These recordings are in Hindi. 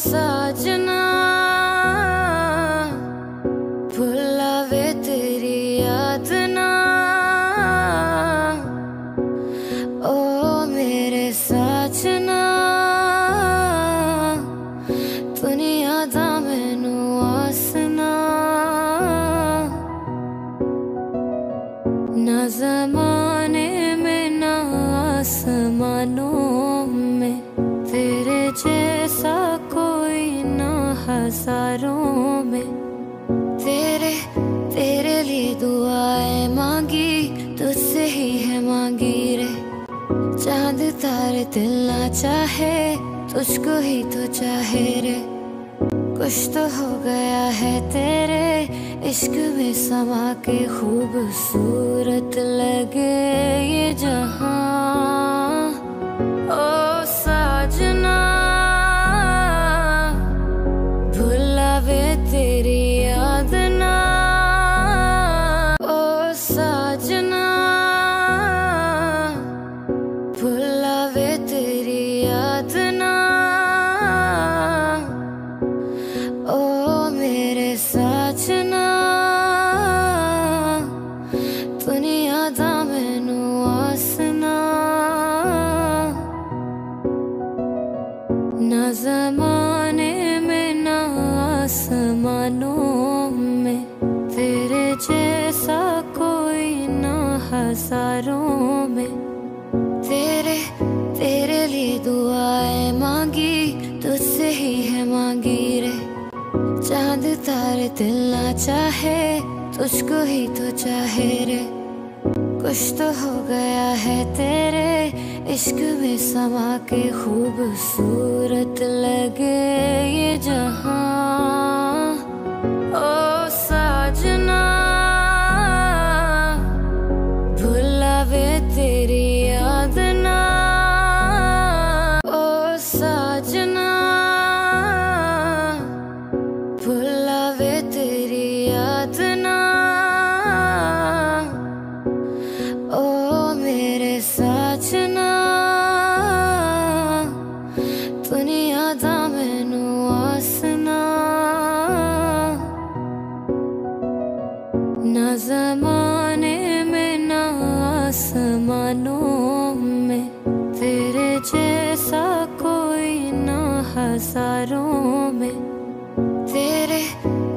साजना भुलावे तेरी याद ना। ओ मेरे साजना दुनिया दा मैनू आसना। ना ज़माने में ना आसमानों में तेरे जैसा कोई ना हजारों में। तेरे लिए दुआएं मांगी तुझसे ही है मांगी रे। चांद तारे दिल ना चाहे तुझको ही तो चाहे रे। कुछ तो हो गया है तेरे इश्क में समा के खूबसूरत लगे ये जहां। ओ साजना भुलावे तेरी याद ना। ओ साजना भुलावे तेरी याद ना। ओ मेरे साजना दुनिया दा मैनू आसना। ना ज़माने में ना आसमानों में तेरे जैसा कोई ना हजारों में। तेरे लिए दुआएं मांगी तुझसे ही है मांगी रे। चांद तारे दिल ना चाहे तुझको ही तो चाहे रे। कुछ तो हो गया है तेरे इश्क में समा के खूबसूरत लगे ये जहां। ओ साजना भुलावे तेरी याद ना। ओ साजना भुलावे तेरी याद ना। ओ मेरे साजना दुनिया दा मैनू आसना। ना ज़माने में ना आसमानों में तेरे जैसा कोई ना हजारों में।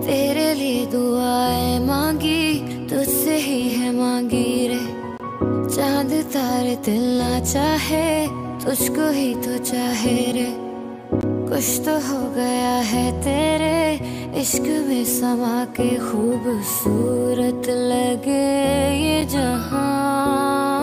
तेरे लिए दुआएं मांगी तुझसे ही है मांगी रे। चांद तारे दिल ना चाहे तुझको ही तो चाहे रे। कुछ तो हो गया है तेरे इश्क में समा के खूबसूरत लगे ये जहां।